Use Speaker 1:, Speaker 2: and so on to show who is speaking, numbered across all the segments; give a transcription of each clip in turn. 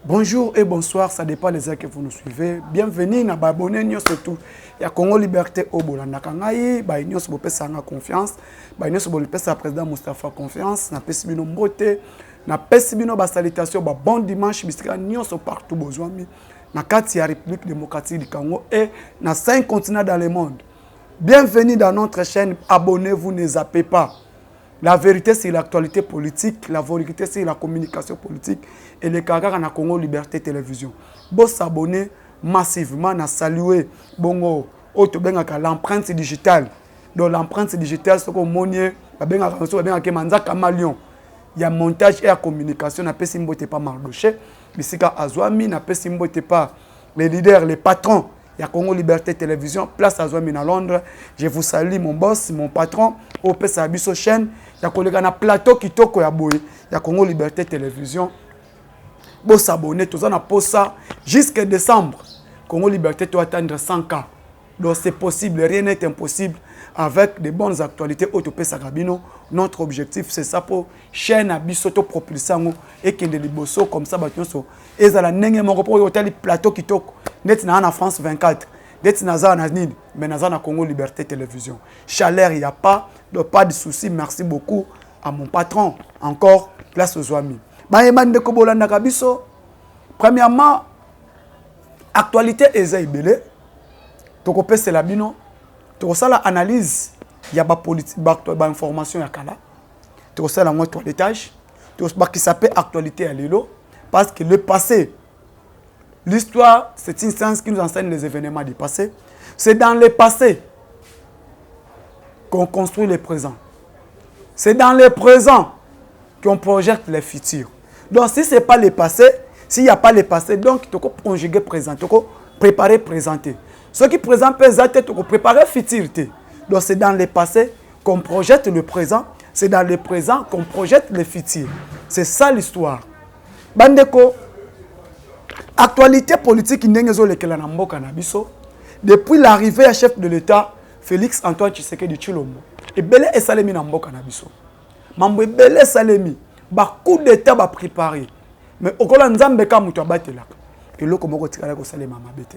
Speaker 1: Bonjour et bonsoir, ça dépend des heures que vous nous suivez. Bienvenue na abonné surtout. Il y a Congo Liberté au Bolanda Kangai, ba union so pesa nga confiance, ba union so pesa président Moustapha confiance, na pesi bino mbote, na pesi bino ba salutation ba bon dimanche bisika union so partout bozwami. Na kati ya République démocratique du Congo et na 5 continents dans le monde. Bienvenue dans notre chaîne, abonnez-vous, ne zappez pas. La vérité, c'est l'actualité politique. La vérité, c'est la communication politique. Et les caractères na Congo Liberté Télévision. Vous s'abonner massivement, na saluer bongo l'empreinte digitale. Donc l'empreinte digitale, c'est comme monier, manzaka malion. Il y a montage et la communication. Na pesimbo te pas Mardoché, bisika Azwami, na pesimbo te pas les leaders, les patrons. Il y a Congo Liberté Télévision, place à Zouamine à Londres. Je vous salue mon boss, mon patron, au PSABISO chaîne. Il y a collègue na plateau qui toko ya boy. Il y a Congo Liberté Télévision. Bon s'abonner, tous en a pour ça jusqu'à décembre. Congo Liberté doit atteindre 100K. Donc c'est possible, rien n'est impossible avec de bonnes actualités autopé Sagabino. Notre objectif c'est ça pour chaîne à bisoto propulsant et qu'il y bosso comme ça batonso. Et ça la nenge mon pour hôtel plateau qui toko. Net na France 24. Net na za na nid, mais na na Congo Liberté Télévision. Chaleur il y a pas, donc pas de souci. Merci beaucoup à mon patron. Encore place aux amis. Ba emande ko bolanda kabiso. Premièrement, actualité ezaibele. Toko pese la bino. Toko sala analyse ya ba politique ba information ya kala. Toko sala moi toilettage. Toko ba qui s'appelle actualité à lelo parce que le passé, l'histoire, c'est une science qui nous enseigne les événements du passé. C'est dans le passé qu'on construit le présent. C'est dans le présent qu'on projette le futur. Donc si ce n'est pas le passé, s'il n'y a pas le passé, donc il faut conjuguer présent, il faut préparer présenter. Ce qui présente présenter, il faut préparer futur. Donc c'est dans le passé qu'on projette le présent, c'est dans le présent qu'on projette le futur. C'est ça l'histoire. Bandeko, actualité politique depuis l'arrivée à chef de l'État, Félix Antoine Tshisekedi Tshilombo. Et belé et salemi na mboka na biso. Mambo belé salemi. Ba coup d'état ba préparé. Mais okola nzambe ka muto abatela. Et loko moko tikala ko salema mabete.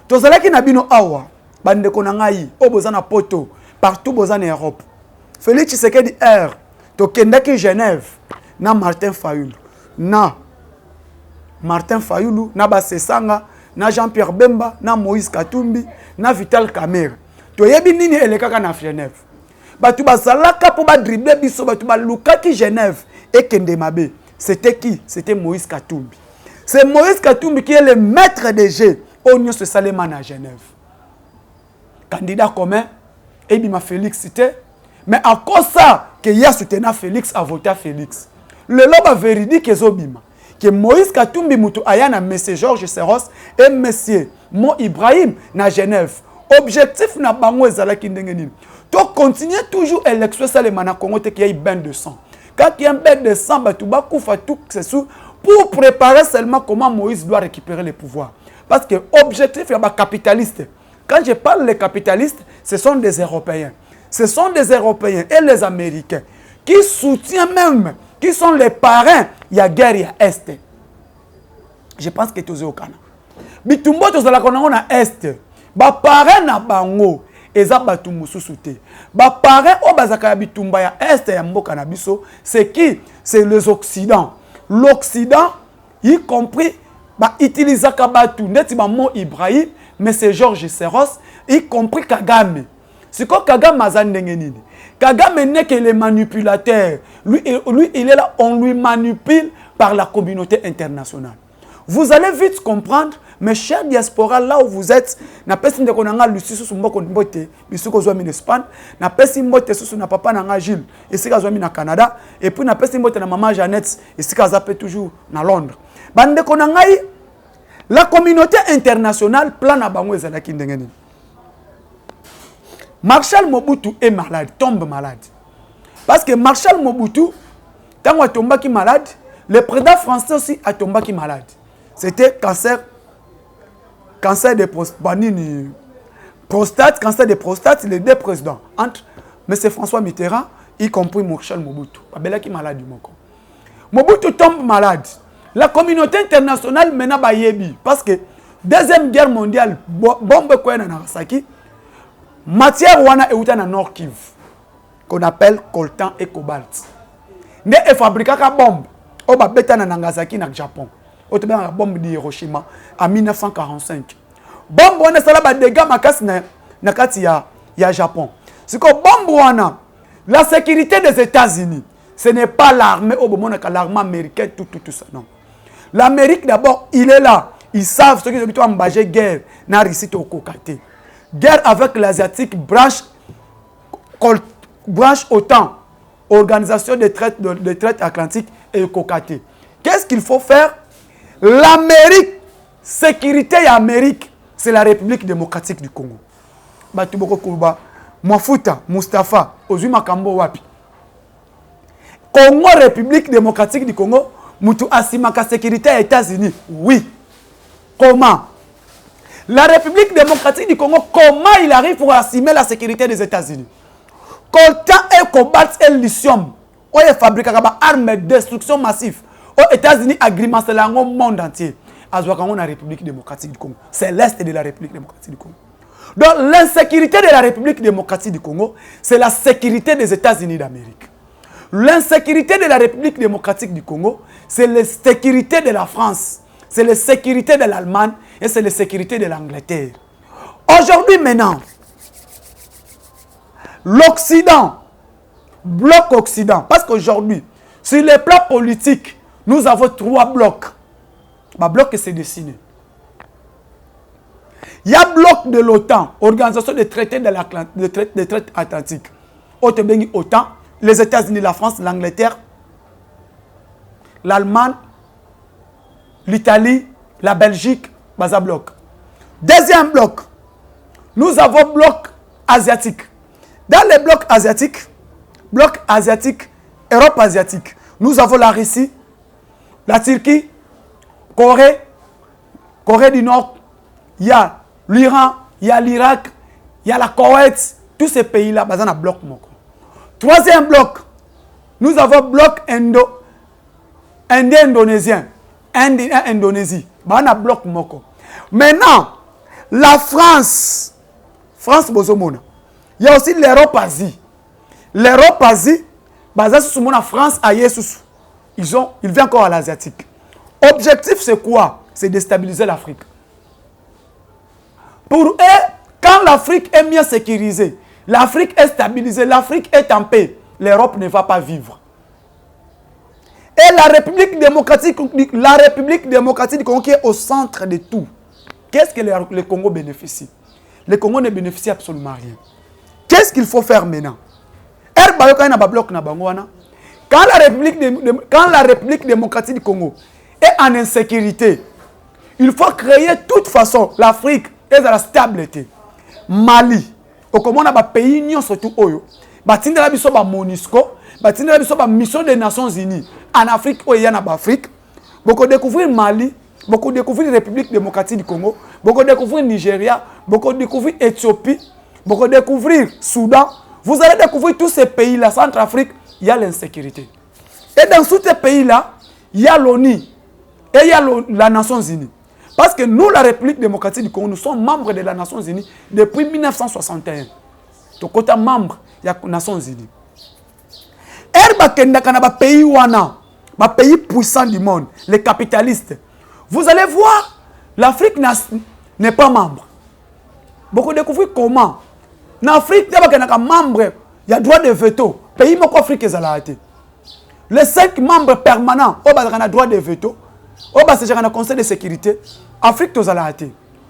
Speaker 1: Tozalaki na bino awa. Bande ko na ngai o bozana poto partout bozana Europe. Félix Tshisekedi R. To kendaki Genève na Martin Fayulu. Na Martin Fayulu, na Basesanga, na Jean-Pierre Bemba, na Moïse Katumbi, na Vital Kamerhe. To yebi nini elekaka na Genève. Batu basalaka po ba dribbler biso batu ba lukaki Genève et Kendemabe. C'était qui? C'était Moïse Katumbi. C'est Moïse Katumbi qui est le maître des jeux au Union Salema à Genève. Candidat commun, Ebima Félix c'était. Mais à cause ça, que y a soutenu Félix a voté Félix. Le loba véridique est Zobima. Que Moïse Katumbi Moutou Ayana, M. Georges Serros et M. Mo Ibrahim na Genève. Objectif na bango ezalaki ndengeni. To continuer toujours élection Salema na Congo te qu'il y ait bain de sang. Quand il y a un bain de sang, Batouba Koufa tout c'est sous pour préparer seulement comment Moïse doit récupérer le pouvoir. Parce que objectif il y a des capitalistes. Quand je parle des capitalistes, ce sont des Européens. Ce sont des Européens et les Américains qui soutiennent même, qui sont les parrains, il y a guerre, il y a Est. Je pense que tu es au Canada. Bitumbo, tu es à Est. Ba parrain na bango, eza batumbu susute. Ba parrain o bazaka bitumba ya Est ya mboka na biso, c'est qui? C'est les Occidents. L'Occident, y compris, ba utilisaka batu, neti ba Mo Ibrahim, mais c'est Georges Serros, y compris Kagame. C'est quoi Kagame azandengenini? Kagame n'est que le manipulateur. Lui, il est là, on lui manipule par la communauté internationale. Vous allez vite comprendre, mes chers diaspora, là où vous êtes, na pesi ndeko nanga Lucius Sumboko Mbote, bisuko zwa min Espagne, na pesi Mbote susu na papa nanga Gilles, ici ka zwa min na Canada, et puis na pesi Mbote na maman Jeannette, ici ka zappe toujours na Londres. Bandeko nanga la communauté internationale plan na bango ezalaki ndengeni. Marshal Mobutu est malade, tombe malade. Parce que Marshal Mobutu, quand il tombe malade, le président français aussi a tombé malade. C'était cancer de prostate, cancer de prostate, les deux présidents. Entre M. François Mitterrand, y compris Marshal Mobutu. Mobutu tombe malade. La communauté internationale maintenant ba yebi parce que deuxième guerre mondiale bombe quoi na Nagasaki matière wana euta na Nord Kivu qu'on appelle coltan et cobalt. Ne e fabriquer ka bombe o ba beta na Nagasaki na Japon. O te ba bombe de Hiroshima en 1945. Bombe wana sala ba dégâts makasi na kati ya Japon. C'est que bombe wana la sécurité des États-Unis, ce n'est pas l'armée au moment l'armée américaine tout ça non. L'Amérique d'abord, il est là. Ils savent ce qu'ils ont engagé guerre na Russie au Kokate. Guerre avec l'Asiatique branche OTAN, Organisation de traite atlantique et Kokate. Qu'est-ce qu'il faut faire? L'Amérique, sécurité et Amérique, c'est la République démocratique du Congo. Batuboko Kouba, Mwafuta, Mustafa, Ozuma Kambo Wapi. Congo, République démocratique du Congo, Moutou Asimaka sécurité aux États-Unis. Oui. Comment? La République démocratique du Congo, comment il arrive pour assumer la sécurité des États-Unis? Coltan et cobalt et lithium, où il fabrique des armes de destruction massive. Aux États-Unis, agrément, c'est le monde entier. À la République démocratique du Congo. C'est l'Est de la République démocratique du Congo. Donc, l'insécurité de la République démocratique du Congo, c'est la sécurité des États-Unis d'Amérique. L'insécurité de la République démocratique du Congo, c'est la sécurité de la France, c'est la sécurité de l'Allemagne et c'est la sécurité de l'Angleterre. Aujourd'hui, maintenant, l'Occident, bloc Occident, parce qu'aujourd'hui, sur le plan politique, nous avons 3 blocs. Ma bloc s'est dessiné. Il y a bloc de l'OTAN, Organisation des traités de traite atlantique. OTAN, les États-Unis, la France, l'Angleterre, l'Allemagne, l'Italie, la Belgique, Baza bloc. Deuxième bloc, nous avons bloc asiatique. Dans les blocs asiatiques, Europe asiatique, nous avons la Russie, la Turquie, Corée du Nord, il y a l'Iran, il y a l'Irak, il y a la Koweït, tous ces pays-là, Baza na bloc moko. Troisième bloc, nous avons bloc indonésien, Indonésie, Baza bloc moko. Maintenant, la France Bozomona. Il y a aussi l'Europe-Asie. L'Europe-Asie, Baza sous la France, aïe sous. Ils viennent encore à l'Asiatique. Objectif, c'est quoi? C'est déstabiliser l'Afrique. Pour eux, quand l'Afrique est bien sécurisée, l'Afrique est stabilisée, l'Afrique est en paix, l'Europe ne va pas vivre. Et la République démocratique du Congo qui est au centre de tout. Qu'est-ce que le Congo bénéficie? Le Congo ne bénéficie absolument rien. Qu'est-ce qu'il faut faire maintenant? Quand la République démocratique du Congo est en insécurité, il faut créer de toute façon l'Afrique est dans la stabilité. Mali, au comment on a pays surtout Oyo, batindela biso ba MONUSCO, batindela biso ba mission des Nations Unies en Afrique où il y a en Afrique, beaucoup découvrir Mali, beaucoup découvrir République démocratique du Congo, beaucoup découvrir Nigeria, beaucoup découvrir Éthiopie, beaucoup découvrir Soudan. Vous allez découvrir tous ces pays-là, Centrafrique, il y a l'insécurité. Et dans tous ces pays-là, il y a l'ONU et il y a la Nations Unies. Parce que nous, la République démocratique du Congo, nous sommes membres de la Nations Unies depuis 1961. Donc, on est membre de la Nations Unies. Et les pays puissants du monde, les capitalistes, vous allez voir, l'Afrique n'est pas membre. Beaucoup découvrent comment. En Afrique, il y a membre, il y a droit de veto. Pays moko Afrique est à les 5 membres permanents, il y a droit de veto. Il y a un conseil de sécurité. Afrique est à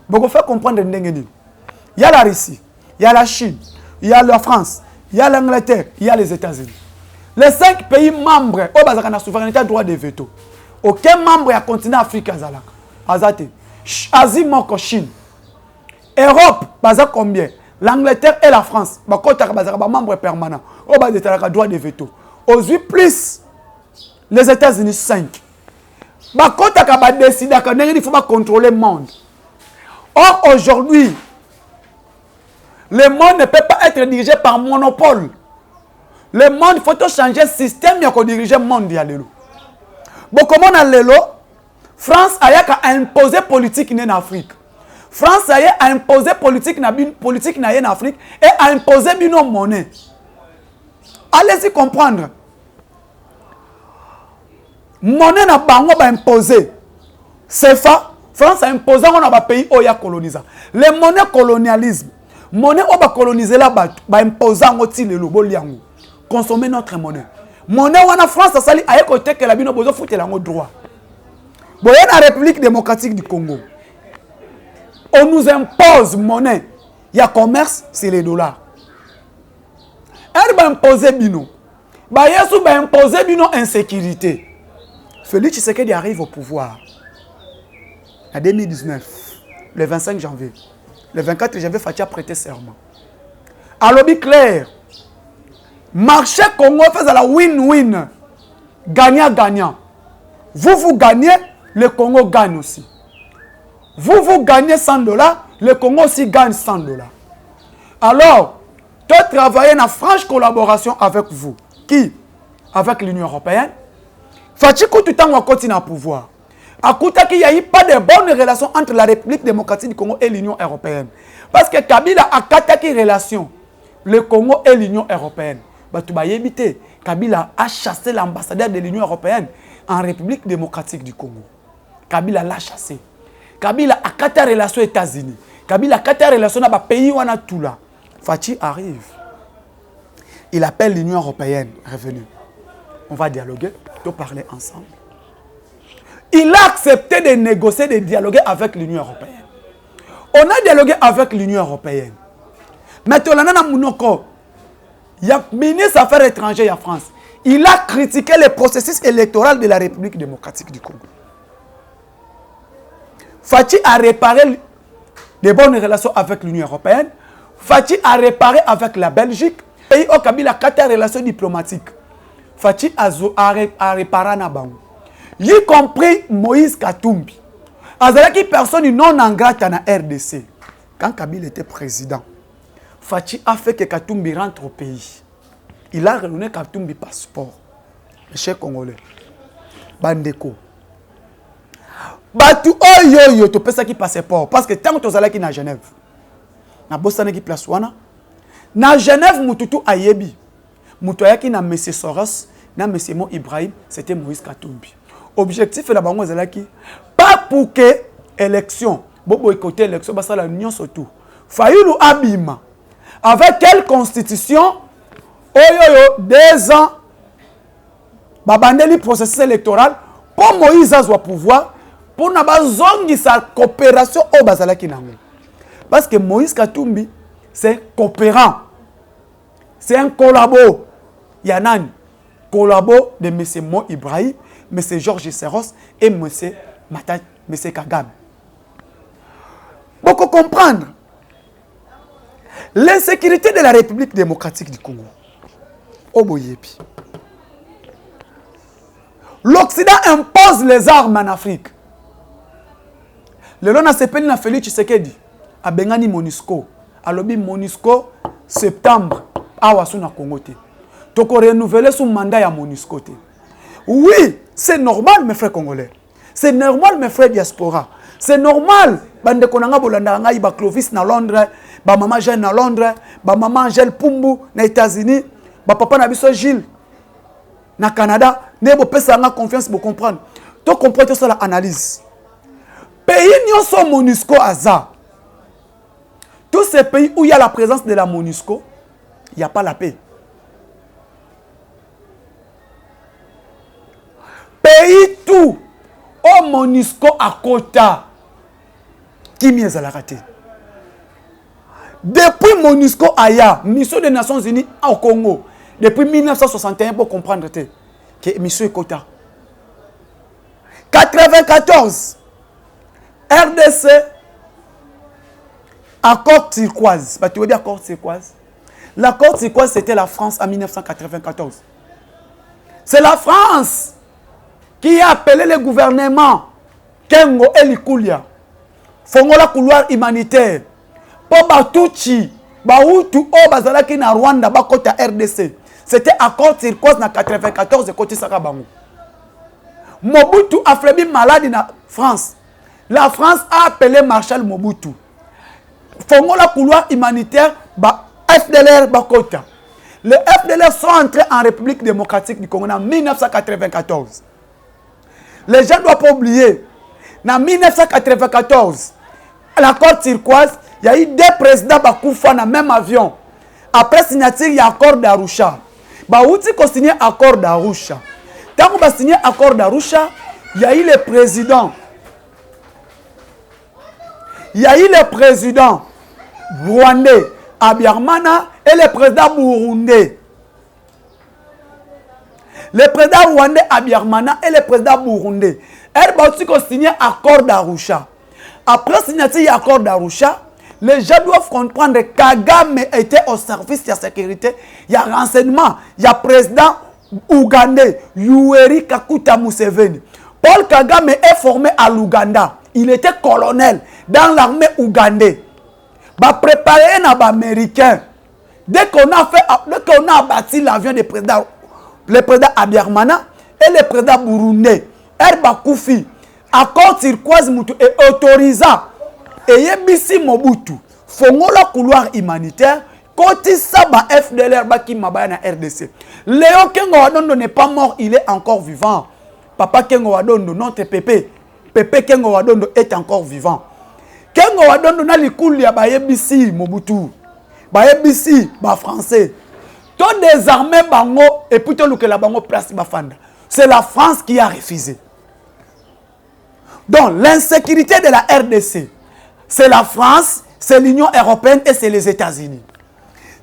Speaker 1: beaucoup faire comprendre. Il y a la Russie, il y a la Chine, il y a la France, il y a l'Angleterre, il y a les États-Unis. Les 5 pays membres, il y a la souveraineté, droit de veto. Aucun membre du continent africain est Asie, moko Chine. Europe, combien? L'Angleterre et la France, membres permanents, droit de veto. Aujourd'hui, plus les États-Unis 5. Il faut contrôler le monde. Or, aujourd'hui, le monde ne peut pas être dirigé par monopole. Le monde, il faut changer le système pour diriger le monde. Comment on a France a imposé politique en Afrique. France a imposé politique en Afrique et a imposé une monnaie. Allez-y comprendre. Monnaie n'a pas imposé. CFA, France a imposé dans les pays où il y a colonisé. Les monnaies colonialisme. Monnaie où va coloniser là bas imposer en outil le lobo liango. Consommer notre monnaie. Monnaie où en France ça sali a côté que la bino bozo foutre la droit. Bon, la République démocratique du Congo. On nous impose monnaie. Il y a commerce, c'est les dollars. Elle va imposer bino. Bah yesu va imposer bino insécurité. Félix Tshisekedi arrive au pouvoir en 2019, le 25 janvier. Le 24 janvier, Fatia a prêté serment. À lobby clair, marché Congo fait la win-win. Gagnant-gagnant. Vous gagnez, le Congo gagne aussi. Vous gagnez 100 $, le Congo aussi gagne 100 $. Alors, tu travailles en franche collaboration avec vous. Qui? Avec l'Union européenne. Fatia tout le temps continue à pouvoir. À côté qu'il n'y a eu pas de bonnes relations entre la République démocratique du Congo et l'Union européenne. Parce que Kabila a quatre relations. Le Congo et l'Union européenne. Kabila a chassé l'ambassadeur de l'Union européenne en République démocratique du Congo. Kabila l'a chassé. Kabila a quatre relations aux États-Unis. Kabila a quatre relations dans les pays où on a tout là. Fachi arrive. Il appelle l'Union européenne. Revenu. On va dialoguer, on va parler ensemble. Il a accepté de négocier, de dialoguer avec l'Union européenne. On a dialogué avec l'Union européenne. Maintenant, il y a le ministre des Affaires étrangères en France. Il a critiqué le processus électoral de la République démocratique du Congo. Fachi a réparé de bonnes relations avec l'Union européenne. Fachi a réparé avec la Belgique. Pays au Kabila a 4 relations diplomatiques. Fachi a réparé na bango. Y compris Moïse Katumbi. Azalaki personne non ingrate na RDC. Quand Kabila était président, Fachi a fait que Katumbi rentre au pays. Il a redonné Katumbi passeport. Le chef congolais. Bandeko. Batu oyo to pesa ki passeport parce que tant que tozalaki na Genève. Na bosana ki place wana. Na Genève mututu ayebi. Mutu ayaki na monsieur Soros, na monsieur Mo Ibrahim, c'était Moïse Katumbi. Objectif est la bango zalaki pas pour que élection bobo côté élection basa la union surtout Fayulu abima avec quelle constitution oyoyo 2 ans babandeli processus électoral pour Moïse azwa pouvoir pour na bazongi sa coopération au bazalaki nango parce que Moïse Katumbi c'est coopérant, c'est un collabo yanani collabo de monsieur Mo Ibrahim, M. Georges Serros et M. Kagame. Beaucoup comprendre l'insécurité de la République démocratique du Congo. Oboyepi. L'Occident impose les armes en Afrique. Le long a sepeli na Félix Tshisekedi a Bengani Monusco. A lobi Monusco septembre awa suna Congo te. Toko renouveler son mandat à Monusco te. Oui, c'est normal, mes frères congolais. C'est normal, mes frères diaspora. C'est normal. Bande konanga bolanda nga iba Clovis na Londres, ba maman Jeanne na Londres, ba maman Angèle Pumbu na États-Unis, ba papa na biso Gilles na Canada. Ne bo pesa nga confiance pour comprendre. To comprendre ça la analyse. Pays nyonso Monusco aza. Tous ces pays où il y a la présence de la Monusco, il n'y a pas la paix. Pays tout au Monusco à Kota qui m'y a raté. Depuis Monusco Aya, mission des Nations Unies au Congo, depuis 1961 pour comprendre que mission est Kota. 94 RDC accord turquoise. Bah, tu veux dire accord turquoise? L'accord turquoise c'était la France en 1994. C'est la France qui a appelé le gouvernement Kengo et Likulia. Fongola couloir humanitaire. Pour Batuchi, Bahutu, O Bazalaki na Rwanda, Bakota RDC. C'était accord turquoise na 94 côté Sakabango. Mobutu a fait malade en France. La France a appelé Marshal Mobutu. Fongo la couloir humanitaire, FDLR Bakota. Les FDLR sont entrés en République démocratique du Congo en 1994. Les gens ne doivent pas oublier. En 1994, à l'accord turquoise, il y a eu 2 présidents Bakoufa dans le même avion. Après signature, il y a l'accord d'Arusha. Baouti a signé l'accord d'Arusha. Quand on a signé l'accord d'Arusha, il y a eu le président. Il y a eu le président rwandais Abiyarimana et le président burundais. Le président rwandais Abiyarimana et le président burundais. Ils ont signé l'accord d'Arusha. Après signature de l'accord d'Arusha, les gens doivent comprendre que Kagame était au service de la sécurité. Il y a renseignement. Il y a président ougandais Yoweri Kaguta Museveni. Paul Kagame est formé à l'Ouganda. Il était colonel dans l'armée ougandaise. Bah préparé un américain. Dès qu'on a abattu l'avion du président, le président Abiyarimana et le président burundais, Herba Koufi, accord turquoise est autorisant. Et Yebisi Mobutu, fongo la couloir humanitaire, côté ça, FDLR qui m'a na RDC. Léo Kengo Wadondo n'est pas mort, il est encore vivant. Papa Kengo Wadondo, notre Pépé. Pépé Kengo Wadondo est encore vivant. Kengo Wadondo na likuli ya Yebisi Mobutu. Yebisi, français. Tous des armées bango, et plutôt que la bango place bafanda. C'est la France qui a refusé. Donc, l'insécurité de la RDC, c'est la France, c'est l'Union européenne et c'est les États-Unis.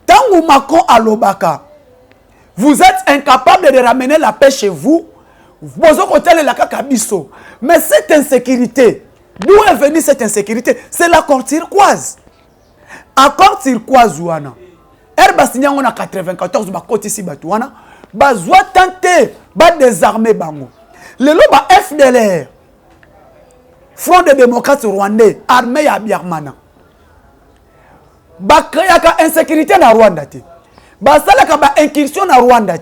Speaker 1: Tant que Macron à l'Obaka, vous êtes incapable de ramener la paix chez vous, vous avez la Kakabiso. Mais cette insécurité, d'où est venue cette insécurité? C'est l'accord turquoise. Accord turquoise, Ouana. Herba signé en 94, côté ici, Batouana. Bazwa tenté, désarmer Bango. Le loba FDLR. Front des démocrates rwandais, armée à Abiyarimana. Bakayaka insécurité na Rwanda. Basalaka ba incursion na Rwanda.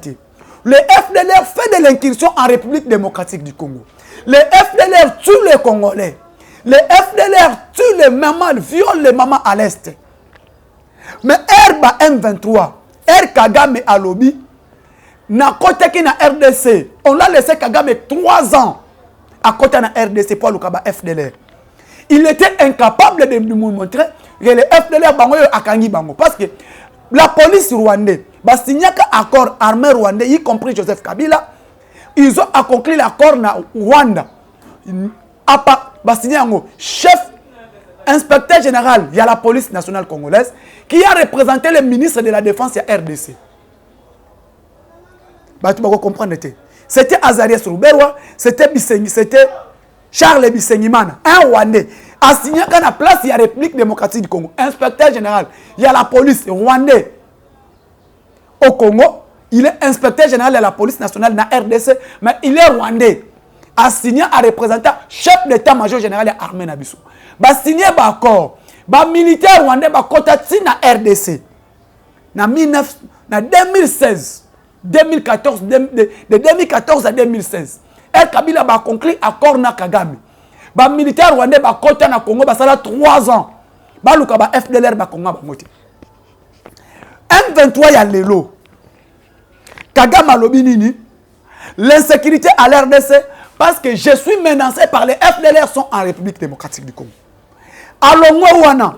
Speaker 1: Le FDLR fait de l'incursion en République démocratique du Congo. Le FDLR tue les Congolais. Le FDLR tue les mamans, viole les mamans à l'Est. Mais Herba M23, Kagame à lobby, na côté qui na RDC, on l'a laissé Kagame 3 ans. À côté de la RDC pour le FDLR. Il était incapable de nous montrer que le FDLR a gagné. Parce que la police rwandaise, a signé un accord armé rwandais, y compris Joseph Kabila, ils ont accompli l'accord na Rwanda. Signé un chef inspecteur général, il y a la police nationale congolaise, qui a représenté le ministre de la Défense à RDC. Tu vas comprendre. C'était Azarias Ruberwa, c'était Charles Bisengimana, un Rwandais. A signé qu'à la place, il y a la République démocratique du Congo. Inspecteur général, il y a la police rwandais. Au Congo, il est inspecteur général de la police nationale dans RDC, mais il est rwandais. A signé à représentant chef d'état-major général de l'armée Nabiso. A signé un accord. Les militaires rwandais ont contacté dans RDC. En 2016. 2014, de 2014 à 2016. El Kabila a conclu accord na Kagame. Les militaires rwandais ont contacté na Congo, ça a 3 ans. Le FDLR ba Congo. M23 ya lelo. Kagame a lobby. L'insécurité à l'RDC parce que je suis menacé par les FDLR sont en République démocratique du Congo. Alors Wana,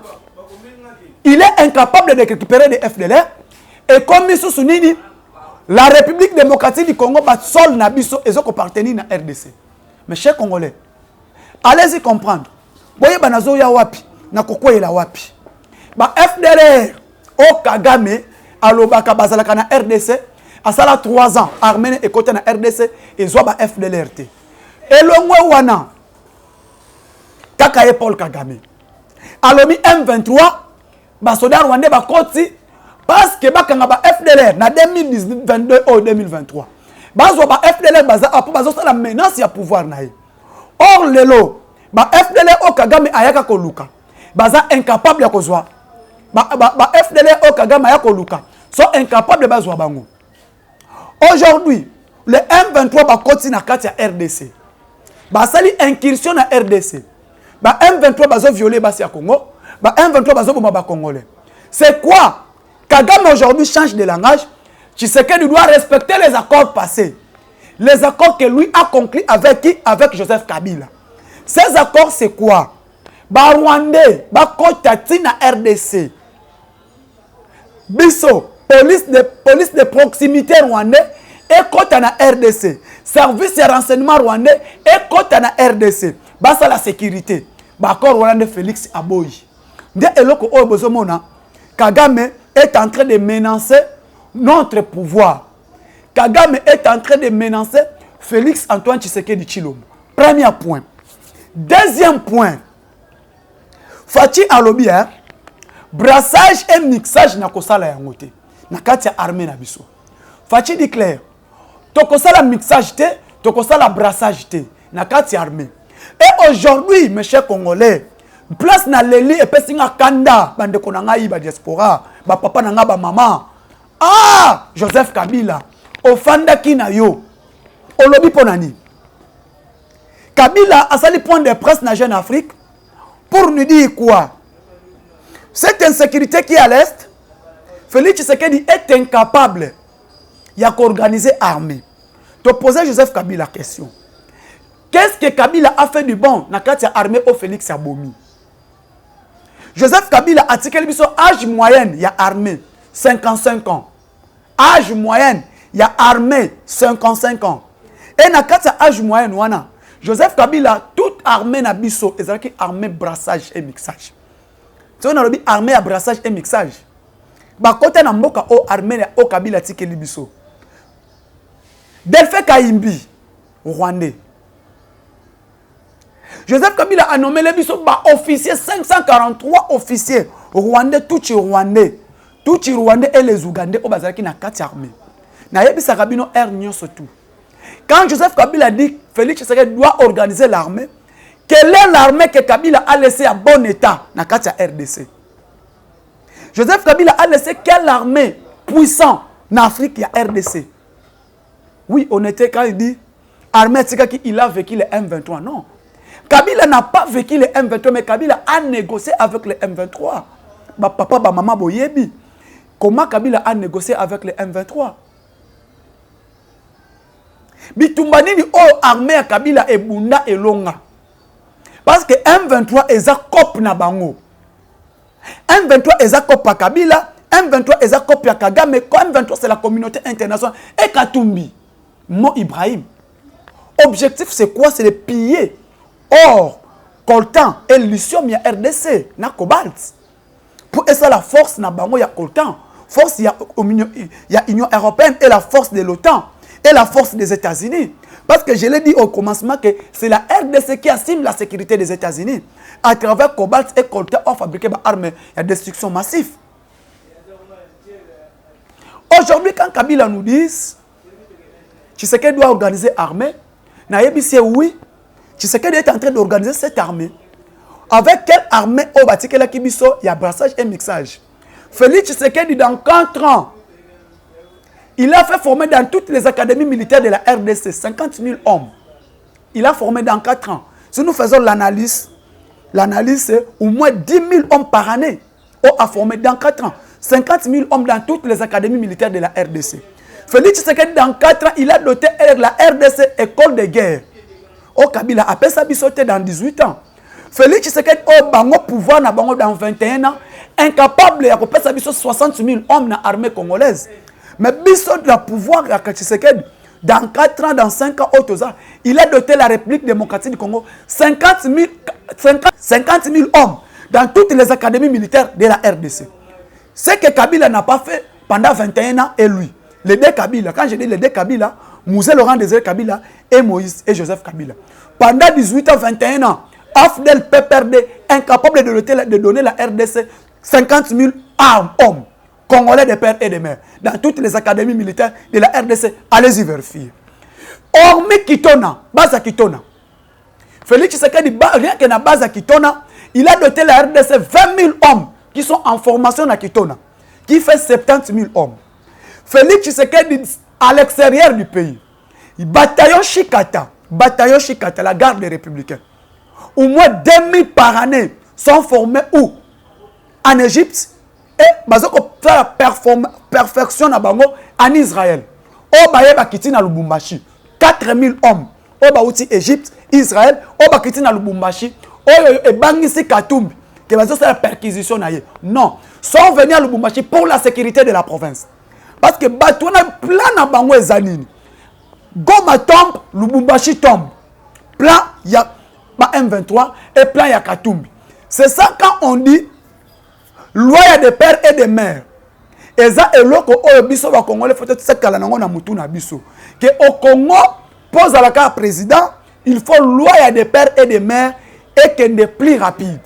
Speaker 1: il est incapable de récupérer les FDLR et comme il se la République démocratique du Congo bat sol nabiso et zoko appartenir na RDC. Mes chers Congolais, allez-y comprendre. Boye banazo ya wapi na kokoye la wapi. Ba FDLR au Kagame alobaka bazalaka na RDC asala 3 ans armée et côté na RDC et zo ba FDLR te. Elongwe wana kaka Paul Kagame. Alomi M23 ba soda rwandais ba koti parce que bakanga ba FDLR na 2022 ou 2023 bazo ba FDLR baza apo bazo la menace ya pouvoir na ye. Or lelo ba FDLR o Kagame ayaka ko luka baza incapable ya kozwa ba FDLR o Kagame ayaka ko luka so incapable bazwa bango. Aujourd'hui le M23 ba koti na kati ya RDC basali incursion na RDC. Ba M23 bazo violer basi ya Congo, ba M23 bazo bomba ba Congolais. C'est quoi? Kagame aujourd'hui change de langage. Tshisekedi doit respecter les accords passés. Les accords que lui a conclus avec qui? Avec Joseph Kabila. Ces accords, c'est quoi? Ba Rwandais, ba kotati na RDC. Biso, police de proximité rwandais et kota na RDC. Service de renseignement rwandais et kota na RDC. Basa la sécurité. Ba accord rwandais Félix Aboyi. Nde eloko oyo bozomona, Kagame est en train de menacer notre pouvoir. Kagame est en train de menacer Félix Antoine Tshisekedi Tshilombo. Premier point. Deuxième point. Fachi alobi brassage et mixage na kosala yango te. Na kati ya armée na biso. Fachi dit clair. Tokosala mixage te, tokosala brassage te. Na kati ya armée. Et aujourd'hui, mes chers Congolais, place na leli et pesinga kanda bande konanga iba diaspora, ba papa nanga ba maman. Ah, Joseph Kabila, ofanda kina yo. Olobi ponani. Kabila a sali point de presse na Jeune Afrique pour nous dire quoi? Cette insécurité qui est à l'est, Félix Tshisekedi est incapable de organiser armée. Tu posais Joseph Kabila la question. Qu'est-ce que Kabila a fait du bon dans la armée au Félix Abomi? Joseph Kabila a dit que âge moyen, il y a armée 55 ans. Âge moyen, il y a armée 55 ans. Et dans le âge moyen, Joseph Kabila, toute armée na biso, c'est armée brassage et mixage. Si on a dit armée à brassage et mixage, bah côté na mboka o armée o Kabila tikeli biso. Delphin Kaimbi, Rwandais. Joseph Kabila a nommé les biso ba officiers 543 officiers rwandais tout Rwandais. Tout Rwandais et les Ougandais au bazaki na 4 armées. Na yebisa Kabino air nyonso tout. Quand Joseph Kabila dit Félix Tshisekedi doit organiser l'armée, quelle est l'armée que Kabila a laissé à bon état dans la RDC? Joseph Kabila a laissé quelle armée puissante en Afrique, il y a RDC? Oui, on était quand il dit armée il a vécu les M23. Non. Kabila n'a pas vécu les M23, mais Kabila a négocié avec les M23. Ba papa, ba maman, boyebi. Comment Kabila a négocié avec les M23? Bitumbanini o armée à Kabila et Bunda et Longa. Parce que M23 est à cop na bango. M23 est à cop à Kabila, M23 est à cop à Kagame, mais M23 c'est la communauté internationale. Et Katumbi, Mo Ibrahim. Objectif c'est quoi? C'est de piller or, coltan et lithium ya RDC, na cobalt. Pour essayer la force na bango ya coltan. Force ya Union européenne et la force de l'OTAN. Et la force des États-Unis. Parce que je l'ai dit au commencement que c'est la RDC qui assume la sécurité des États-Unis. À travers cobalt et coltan, on fabrique des armes de destruction massive. Aujourd'hui, quand Kabila nous dit, Tshisekedi doit organiser l'armée, Nayebi c'est oui, Tshisekedi est en train d'organiser cette armée. Avec quelle armée au Batikela Kibiso, il y a brassage et mixage. Félix Tshisekedi, dans 4 ans, il a fait former dans toutes les académies militaires de la RDC 50 000 hommes. Il a formé dans 4 ans. Si nous faisons l'analyse c'est au moins 10 000 hommes par année. On a formé dans 4 ans. 50 000 hommes dans toutes les académies militaires de la RDC. Félix Tshisekedi, dans 4 ans, il a doté la RDC école de guerre. Au Kabila a fait sa bisoté dans 18 ans. Félix Tshisekedi, au bango pouvoir na bango dans 21 ans, incapable de faire sa bisoté 60 000 hommes dans l'armée congolaise. Mais Bissot de la pouvoir à Tshisekedi, dans 4 ans, dans 5 ans, il a doté la République démocratique du Congo 50 000 hommes dans toutes les académies militaires de la RDC. Ce que Kabila n'a pas fait pendant 21 ans et lui. Les deux Kabila, quand je dis les deux Kabila, Mouzé Laurent Désiré Kabila et Moïse et Joseph Kabila. Pendant 18 ans, 21 ans, Afdel PPRD, incapable de donner la RDC 50 000 hommes. Congolais de père et de mère, dans toutes les académies militaires de la RDC, allez-y vérifier. Hormis Kitona, base Kitona. Félix Tshisekedi, rien que na base Kitona, il a doté la RDC 20 000 hommes qui sont en formation à Kitona, qui fait 70 000 hommes. Félix Tshisekedi, à l'extérieur du pays, le bataillon Chikata, bataillon Chikata, la garde des républicains. Au moins 2000 par année sont formés où? En Égypte. Et bazo ko faire la perfection na bango en Israël. O baye bakiti na Lubumbashi. 4000 hommes. O ba uti Égypte, Israël, o bakiti na Lubumbashi. O e bangisi Katumbi. Que bazo faire la perquisition na ye. Non, sont venus à Lubumbashi pour la sécurité de la province. Parce que bato na plan na bango ezanini. Goma tombe, Lubumbashi tombe. Plan ya M23 et plan ya Katumbi. C'est ça quand on dit loi de père et de mère. Et ça est là que au biso ba Congolais faut être sekala nango na mutu na biso. Que au Congo pose à la carte président, il faut loi de père et de mère et qu'elle n'est plus rapide.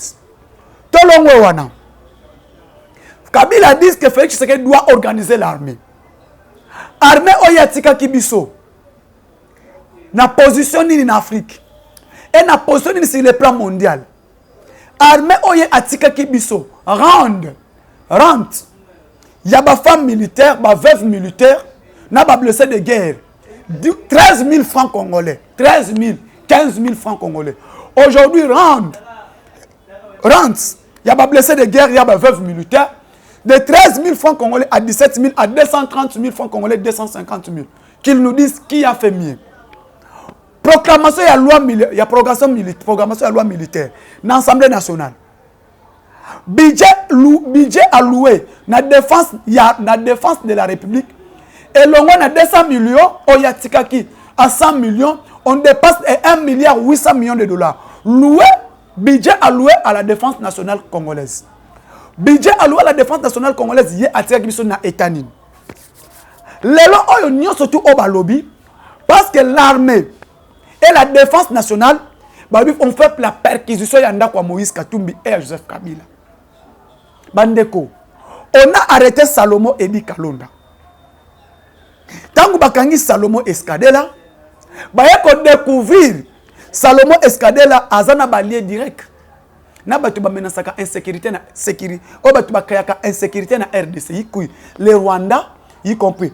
Speaker 1: Tolongo wana. Kabila dit que Félix Tshisekedi doit organiser l'armée. Armée oyatika kibiso. Na position ni en Afrique. Et na position ni sur le plan mondial. Armée oye atika kibiso rente. Il y a des femmes militaires, des veuves militaires, n'a pas blessé de guerre. 13 000 francs congolais, 13 000, 15 000 francs congolais. Aujourd'hui, rente. Il y a des blessés de guerre, il y a des veuves militaires. De 13 000 francs congolais à 17 000 à 230 000 francs congolais, 250 000. Qu'ils nous disent qui a fait mieux. Proclamation de la loi militaire, il y a programmation de la loi militaire dans l'Assemblée nationale. Budget alloué na défense de la République. Et l'on a 200 millions, on y a tikaki à 100 millions, on dépasse 1 milliard 800 millions de dollars. Budget alloué à la défense nationale congolaise. Budget alloué à la défense nationale congolaise, il y a tikaki sur na étanine. Les lois ont surtout au balobi parce que l'armée et la défense nationale, on fait la perquisition de Moïse Katumbi et Joseph Kabila. Bandeko, on a arrêté Salomo Edi Kalonda. Tant que bakangi Salomo Escadela, on découvrir Salomo Escadela azana balié direct. Na batu ba menasaka insécurité na sécurité. O batu ba kayaka insécurité na RDC yikuy. Le Rwanda y compris.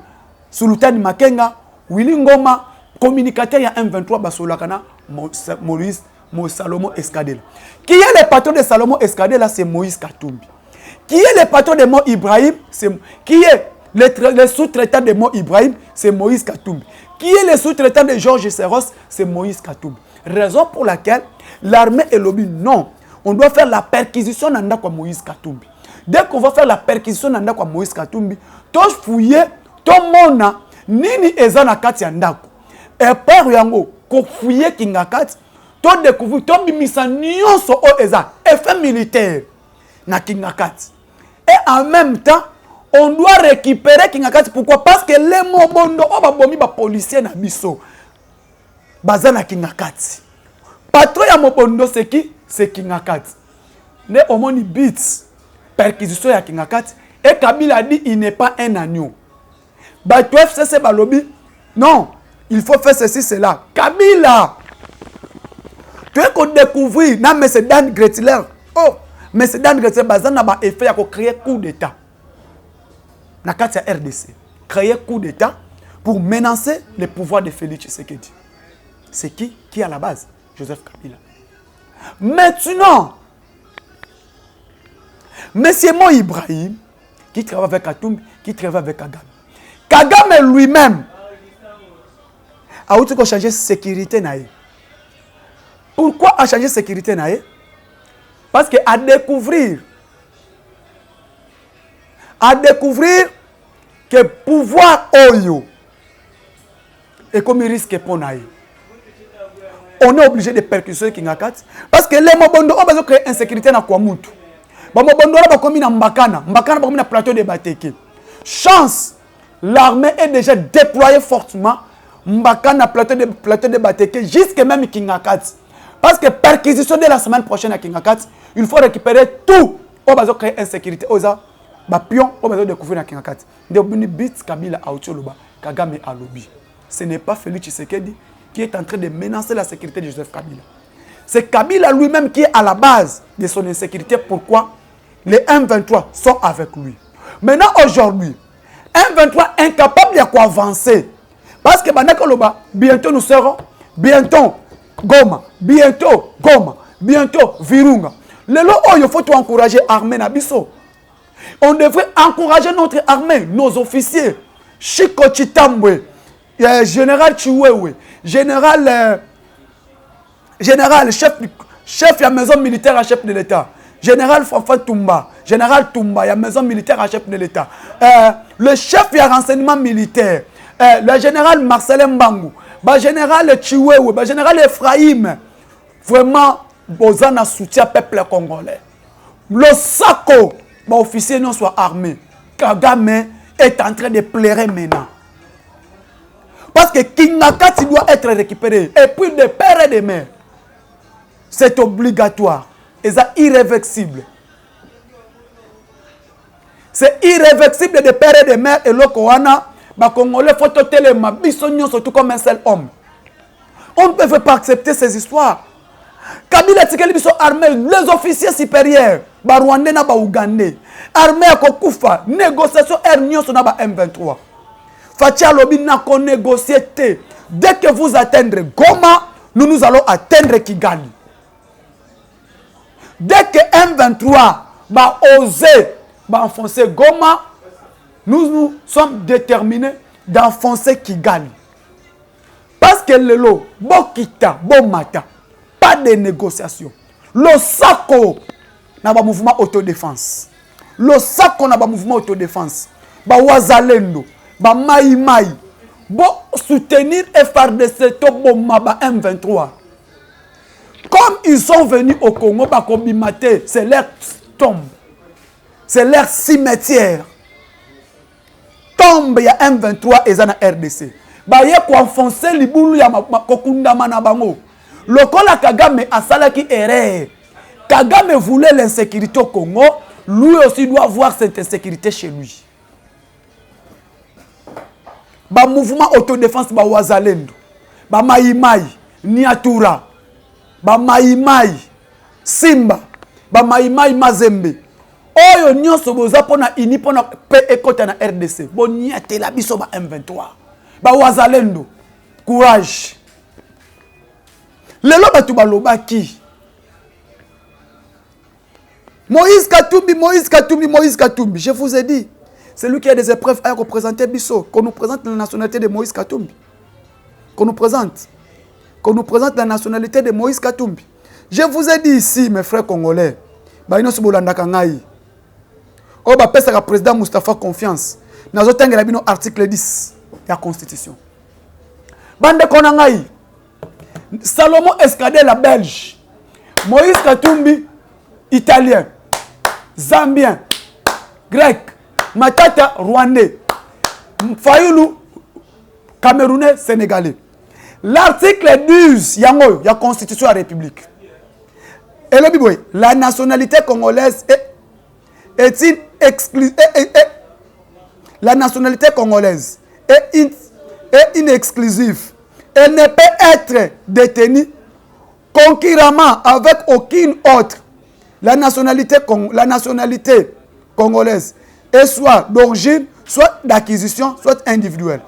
Speaker 1: Sultani Makenga, Willy Ngoma, communicateur ya M23 basolakana Moïse Salomo Escadela. Qui est le patron de Salomo Escadela? C'est Moïse Katumbi. Qui est le patron de Mo Ibrahim? Qui est le sous-traitant de Mo Ibrahim? C'est Moïse Katumbi. Qui est le sous-traitant de Georges Serros? C'est Moïse Katumbi. Raison pour laquelle l'armée est lobby. Non, on doit faire la perquisition dans quoi Moïse Katumbi. Dès qu'on va faire la perquisition dans quoi Moïse Katumbi, tous fouiller, tout le monde nini ezana kati ya ndako. Et par yango, ko fouiller kingakati, tout découvrir, tout bimisa nyonso o eza effet militaire na kingakati. Et en même temps, on doit récupérer Kingakati. Pourquoi? Parce que les mobondo, on va bomber les policiers na biso. Bazana Kingakati. Patron ya mobondo c'est qui? C'est Kingakati. Ne omoni beats perquisition ya Kingakati. Et Kabila dit il n'est pas un agneau. Bato FCC balobi. Non, il faut faire ceci, cela. Kabila. Tu es qu'on découvrir. Non mais c'est Dan Gretler. Oh. Mais c'est dans le bazana ba effet à créer coup d'état. Na kati ya RDC, créer coup d'état pour menacer le pouvoir de Félix Tshisekedi. C'est qui à la base? Joseph Kabila. Maintenant, Monsieur Mo Ibrahim qui travaille avec Katumbi, qui travaille avec Kagame. Kagame lui-même a changé la sécurité naïe. Pourquoi a changé la sécurité naïe? Parce que à découvrir que pouvoir oyo et comme il risque pour naïe, on est obligé de perquisitionner Kingakati parce que les mobondo ont besoin de créer insécurité na kwa mutu. Ba mobondo ba komi na mbakana ba komi na plateau de Bateke. Chance, l'armée est déjà déployée fortement mbakana plateau de Bateke jusqu'à même Kingakati. Parce que perquisition de la semaine prochaine à Kingakati, il faut récupérer tout. On va créer insécurité. Oza, pion, on va découvrir à Kingakati. Ndebuni bit Kabila a Ocholoba, Kagame a lobby. Ce n'est pas Félix Tshisekedi qui est en train de menacer la sécurité de Joseph Kabila. C'est Kabila lui-même qui est à la base de son insécurité. Pourquoi les M23 sont avec lui. Maintenant, aujourd'hui, M23 incapable de quoi avancer. Parce que bientôt nous serons bientôt Goma, bientôt Goma, bientôt Virunga. Lelo oh, il faut encourager l'armée Nabiso. On devrait encourager notre armée, nos officiers. Chiko Chitambwe, général Chiwewe, général chef de la maison militaire à chef de l'État. Général Fanfan Toumba, général Toumba, il y a maison militaire à chef de l'État. Le chef de renseignement militaire, le général Marcelin Mbangou, le général Chiwewe, le général Ephraim. Vraiment, Bozana soutient le peuple congolais. Le Sako, l'officier non soit armé. Kagame est en train de pleurer maintenant. Parce que Kingakati doit être récupéré. Et puis de père et de mère. C'est obligatoire. Et c'est irréversible. C'est irréversible de père et de mère. Et le Koana, les Congolais faut télé ma bisognon surtout comme un seul homme. On ne peut pas accepter ces histoires. Kabila tikeli biso armée, les officiers supérieurs, ba Rwandais na ba Ougandais, armée à Kokufa, négociation nyoso na ba M23. Fatia lobi na ko négocier té. Dès que vous atteindrez Goma, nous allons atteindre Kigali. Dès que M23 va oser enfoncer Goma, nous sommes déterminés d'enfoncer Kigali. Parce que le lot, Bokita, Bomata, pas de négociation. Le Sako n'a pas mouvement autodéfense. Le Sako n'a pas mouvement autodéfense. Ba Wazalendo, ba Mai Mai, bon soutenir FRDC to bomba ba M23. Comme ils sont venus au Congo, ba Kombimate, c'est leur tombe. C'est leur cimetière. Tombe ya M23 et zana RDC. Ba ye ko enfoncer libulu ya kokunda mana bango. Le Kola Kagame a salaki erreur. Kagame voulait l'insécurité au Congo, lui aussi doit voir cette insécurité chez lui. Ba mouvement autodéfense ba Wazalendo, ba Mai Mai, Niatura, ba Mai Mai, Simba, ba Mai Mai Mazembe. Oyo nyonso boza pona ini pona pe ekota na RDC. Bo niatela biso ba M23. Ba Wazalendo, courage. Lelo batu baloba ki Moïse Katumbi, je vous ai dit, c'est lui qui a des épreuves à représenter Bisso, qu'on nous présente la nationalité de Moïse Katumbi. Qu'on nous présente la nationalité de Moïse Katumbi. Je vous ai dit ici, mes frères congolais, Baino Subolanda Kangai, Oba Pesa président Moustapha Confiance, Nazotanga Bino article 10 de la Constitution. Bande Konangai, Salomon Escadé la Belge, Moïse Katumbi italien, zambien, grec, Matata rwandais, Fayoulou camerounais, sénégalais. L'article 12 yango ya Constitution de la République. Et le biboy, la nationalité congolaise est une la nationalité congolaise est inexclusive. Elle ne peut être détenue concurremment avec aucune autre. La nationalité congolaise est soit d'origine, soit d'acquisition, soit individuelle.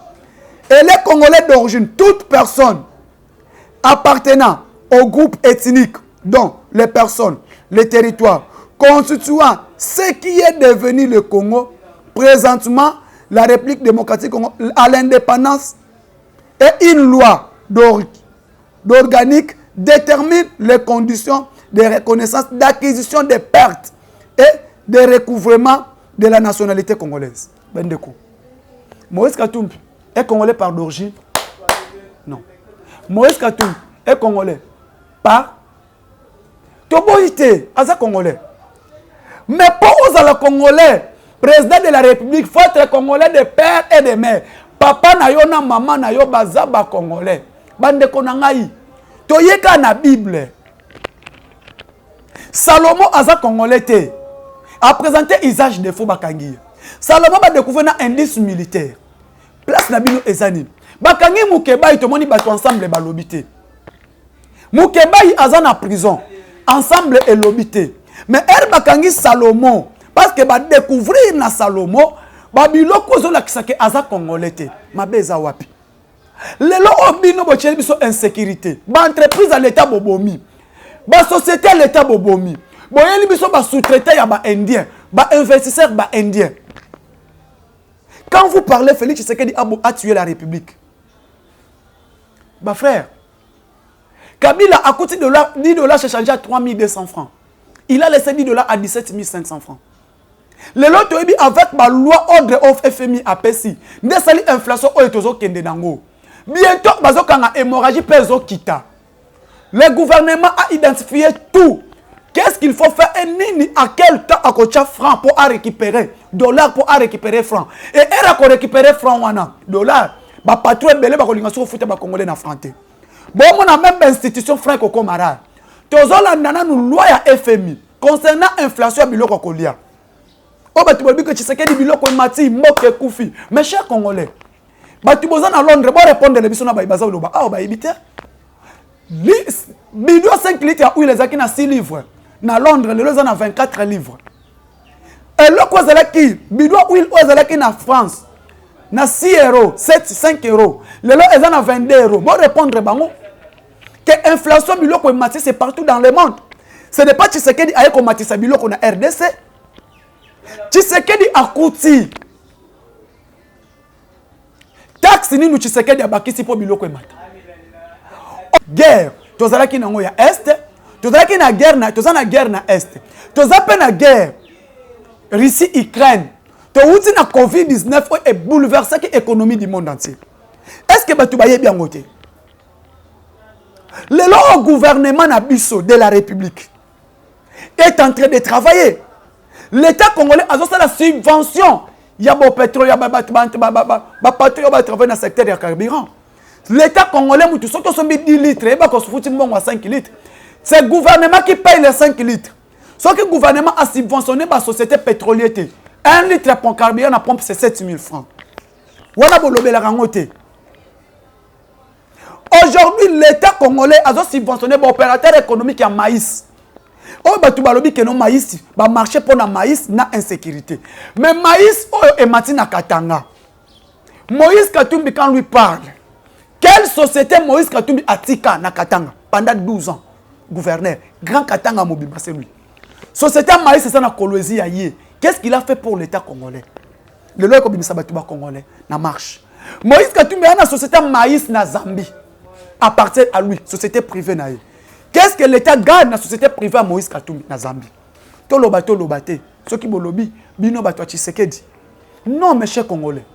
Speaker 1: Et les Congolais d'origine, toute personne appartenant au groupe ethnique, dont les personnes, les territoires, constituant ce qui est devenu le Congo, présentement la République démocratique Congo, à l'indépendance, et une loi d'organique détermine les conditions de reconnaissance, d'acquisition des pertes et de recouvrement de la nationalité congolaise. Bendeko. Moïse Katumbi est congolais par d'origine? Non. Moïse Katumbi est congolais par Toboïté, Aza congolais. Mais pour aux congolais, président de la République, il faut être congolais de père et de mère. Papa na yo na maman na yo bazaba congolais. Bandeko na ngai. Toyeka na Bible. Salomon aza congolais te. A présenté usage de faux bakangi. Salomon va découvrir un indice militaire. Place na bino ezani. Bakangi Mukebai to moni bato ensemble balobité. Mukebai aza na prison. Ensemble et lobité. Mais elle bakangi Salomon parce que ba découvrir na Salomon Babilo kozo la kisake aza congolais te. Mabeza wapi. Lelo obino bocheli biso insécurité. Ba entreprise à l'état bobomi. Ba société à l'état bobomi. Boyeli biso ba sous-traitant ya ba indien, ba investisseur ba indien. Quand vous parlez, Félix Tshisekedi a tué la République. Bah frère, Kabila a coûté 10 $, c'est changé à 3200 francs. Il a laissé 10 $ à 17 500 francs. Le lot avec la loi ordre of FMI à Pessi. Dès l'inflation, bientôt, il hémorragie peso kita. Le gouvernement a identifié tout. Qu'est-ce qu'il faut faire? À quel temps à coûter franc pour récupérer dollar pour récupérer franc? Et elle a récupéré franc dollar. Ba patron belé ba kolingaso futa ba congolais na franté. Bon on a même institution franc ko mara. Tozola nana nous loi ya FMI concernant inflation biloko kolia. O ba tubobi que Tshisekedi biloko mati moke kufi. Mes chers congolais. Ba tuboza na Londres bo répondre le biso na ba ibaza loba. Ah ba ibité. Bidon 5 litres ya huile ezaki na 6 livres. Na Londres le loza na 24 livres. Et le quoi zalaki bidon huile ozalaki na France. Na 6 €, 7, 5 €. Le lot est à 22 €. Bon répondre, bango. Que l'inflation biloko mati c'est partout dans le monde. Ce n'est pas Tshisekedi aye ko mati sa biloko na RDC. Tshisekedi akuti. Taxe ni nous Tshisekedi abakisi po biloko mati. Guerre, tozalaki nango ya Est, tozalaki na guerre na, tozana guerre na Est. Tozape na guerre Russie Ukraine. To outi na COVID-19 est bouleversé l'économie du monde entier. Est-ce que tu vas bien voter? Le gouvernement Nabiso de la République est en train de travailler. L'État congolais a la subvention. Il y a beau pétrole, il y a travailler dans le secteur du carburant. L'État congolais, tout ce qui sont 10 litres, il y a 5 litres. C'est le gouvernement qui paye les 5 litres. Ce que le gouvernement a subventionné la société pétrolière. 1 litre pour carburant à pompe, c'est 7 000 francs. Aujourd'hui, l'État congolais a subventionné l'opérateur économique à maïs. Oh, bah, tu vas que non maïs, bah, marché pour le maïs, na insécurité. Mais maïs, oh, et Matina Katanga. Moïse Katumbi, quand lui parle, quelle société Moïse Katumbi a tika na Katanga pendant 12 ans? Gouverneur, Grand Katanga Mobimba, c'est lui. Société maïs, c'est ça na Kolwezi aïe. Qu'est-ce qu'il a fait pour l'État congolais? Le loi comme Sabatuba congolais, na marche. Moïse Katumbi a une société maïs na Zambie. Appartient à lui, société privée na. Qu'est-ce que l'État gagne dans la société privée à Moïse Katumbi na Zambie? Tolobate, ceux qui bolobi, bino bato Tshisekedi. Non, mes chers congolais.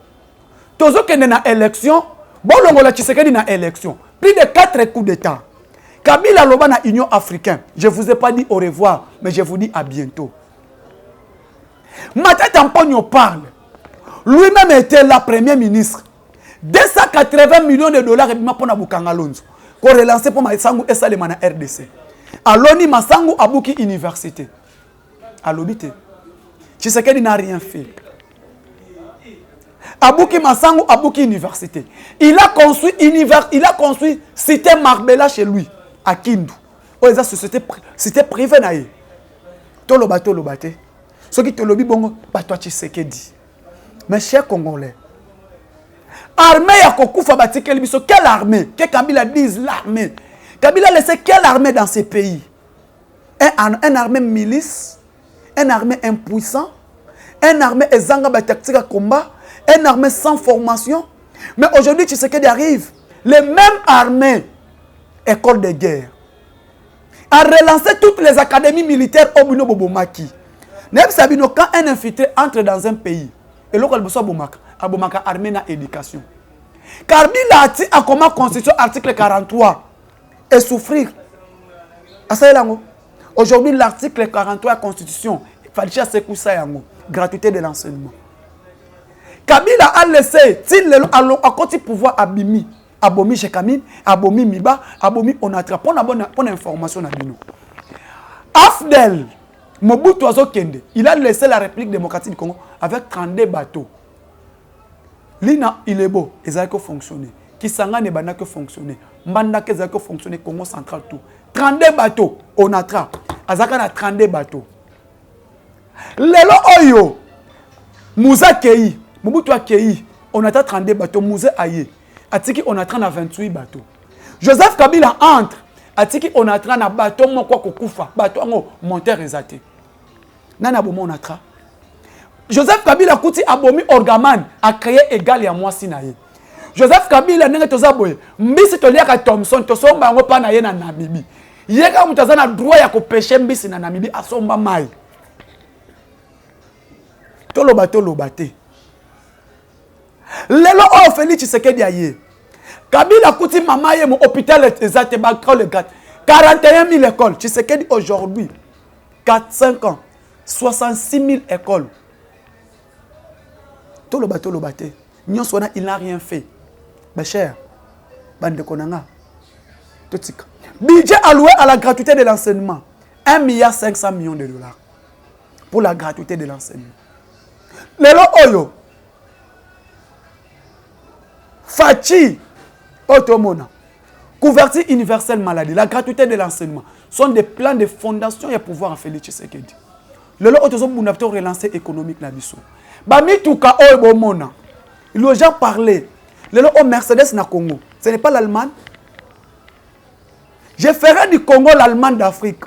Speaker 1: Tozo kende na élection, bolongola Tshisekedi na élection. Plus de 4 coups d'État. Kabila loba na Union africaine. Je vous ai pas dit au revoir, mais je vous dis à bientôt. Matata Mponyo parle. Lui-même était la première ministre. 280 millions de dollars et pour na Bukangalonzo. Pour relancer pour Masangu et Salema na RDC. Aloni Masangu Abuki Université. Alobite. Tshisekedi n'a rien fait. Abuki Masangu Abuki Université. Il a construit Cité Marbella chez lui à Kindu. Oh, les société privée naïe. Tolobate. Ce qui te lobby bongo, toi Tshisekedi. Mes chers Congolais, armée ya kokufa batikeli biso, quelle armée? Que Kabila dise l'armée. Kabila laissé quelle armée dans ces pays? Un armée milice, un armée impuissant, un armée ezanga ba tactique à combat, un armée sans formation. Mais aujourd'hui Tshisekedi arrive, les mêmes armées, école de guerre, a relancé toutes les académies militaires au Buno Bobomaki. Quand un infiltré entre dans un pays, et là, il y a armée na éducation. Kabila a comment constitution article 43 et souffrir. Aujourd'hui, l'article 43 de la Constitution, il fallait chercher gratuité de l'enseignement. Kabila a laissé, à côté pouvoir abimi, abomi chez Kamine, abomi Miba, abomi Onatra, pour la bonne information. Afdel, Mobutu Azokende, il a laissé la République démocratique du Congo avec 32 bateaux. Lina, il est beau, ils ont fonctionné. Kisanga ne bana que fonctionner. Mbandaka ils ont fonctionné, Congo central tout. 32 bateaux, Onatra. Azaka na 32 bateaux. Lelo Oyo, Mouza Kei, Mobutu Kei, Onatra 32 bateaux, Mouza Aye. Atiki on a train à 28 bateaux. Joseph Kabila entre. Atiki on a train à bateau mon quoi kokufa. Bateau en monteur exaté. Nana bomo on a train. Joseph Kabila Kouti abomi Orgaman a créé égal et à moi sinaye. Joseph Kabila nenge tozaboye. Mbisi toliaka Thompson tosomba ngo pa na ye na Namibie. Yeka mutazana droit ya ko pêcher mbisi na Namibie asomba mai. Toloba te. Lelo o Félix Tshisekedi aye. Kabila Kouti mama ye mo hôpital ezate ba le gat. 41 000 écoles. Tshisekedi aujourd'hui 4-5 ans 66 000 écoles. Toloba te. Nyonsona il n'a rien fait. Mes chers, bande de konanga. Totika. Budget alloué à la gratuité de l'enseignement. 1,5 milliard de dollars. Pour la gratuité de l'enseignement. Lelo oyo. Fachi. Otomona. Couverture universelle maladie. La gratuité de l'enseignement. Sont des plans de fondation et pouvoir en Félix Tshisekedi. Lelo otozo bunapto relancer économique na biso. Bami tuka oyo bomona. Ils ont déjà parlé. Lelo au Mercedes na Congo. Ce n'est pas l'Allemagne. Je ferai du Congo l'Allemagne d'Afrique.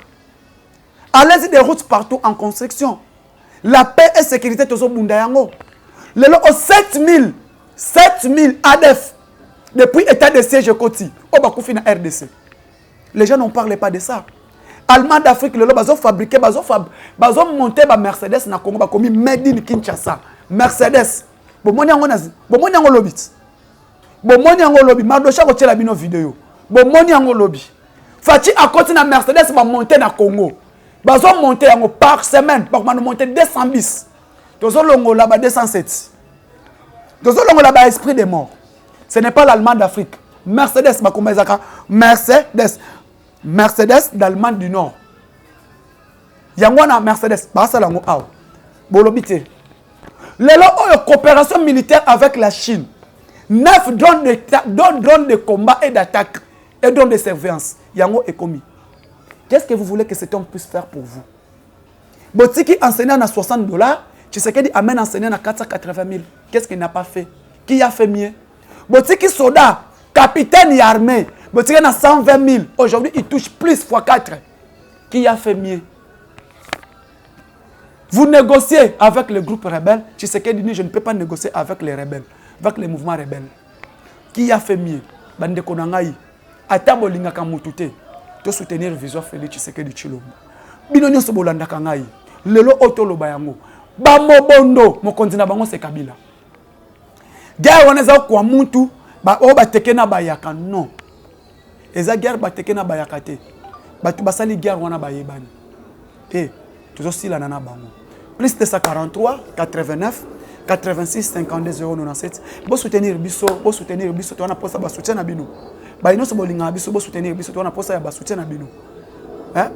Speaker 1: Allez-y des routes partout en construction. La paix et sécurité tozo bundayango. Lelo au 7000 ADF depuis état de siège Koti au Bakoufi na RDC. Les gens n'en parlent pas de ça. Allemagne d'Afrique lelo bazo fabriquer bazo monter ba Mercedes na Congo ba komi made in Kinshasa. Mercedes. Bomoni yango nazi. Bomoni yango lobit. Bomoni yango lobi. Mardocha ko tela bino vidéo. Bomoni yango lobi. Fati à côté na Mercedes va monter na Congo. Bazo monter yango par semaine. Ba ko monter 200 bis. Tozo longo là ba 207. Tozo longo là ba esprit des morts. Ce n'est pas l'Allemagne d'Afrique. Mercedes ba komezaka Mercedes d'Allemagne du Nord. Yango na Mercedes ba sala ngo aw. Bolobité. Lelo coopération militaire avec la Chine. 9 drones de combat et d'attaque et drones de surveillance. Yango est commis. Qu'est-ce que vous voulez que cet homme puisse faire pour vous? Botiki enseignant à $60. Tshisekedi amène enseignant à 480 000. Qu'est-ce qu'il n'a pas fait? Qui a fait mieux? Botiki soldat, capitaine et armée. Botiki à 120 000. Aujourd'hui, il touche plus x 4. Qui a fait mieux? Vous négociez avec le groupe rebelle. Tshisekedi dit je ne peux pas négocier avec les rebelles, avec les mouvements rebelles. Qui a fait mieux? Bande konangai. Atabo linga kamutute. To soutenir vision Félix Tshisekedi Tshilombo. Bino nyonso bolanda kangai. Lelo otolo bayango. Ba mobondo mokonzi na bango se Kabila. Guerre waneza kwa muntu ba o bateke na bayaka non. Eza guerre bateke na bayaka te. Batu basali guerre wana bayebani. Toujours si la nana bango. Plus de 143, 89, 86, 52, 097. Bo soutenir biso, tu vas posa ba soutien na bino. Ba ino so bolinga biso bo soutenir biso, tu vas posa ya ba soutien na bino.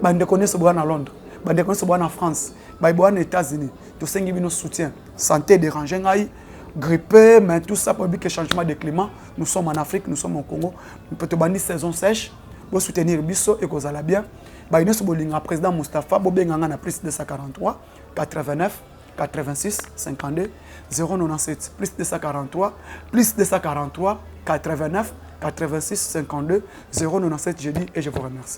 Speaker 1: Ba ndeko ne so bo na Londres, ba ndeko ne so bo na France, ba bo na États-Unis. To sengi bino soutien. Santé dérangé ngai, grippé, mais tout ça pour que changement de climat. Nous sommes en Afrique, nous sommes au Congo. Nous peut te bannir saison sèche. Bo soutenir biso et cause la bien. Baïno Sobolinga, président Moustapha, Bobenganga na plus de 143, 89, 86, 52, 097, plus de 143, 89, 86, 52, 097, je dis et je vous remercie.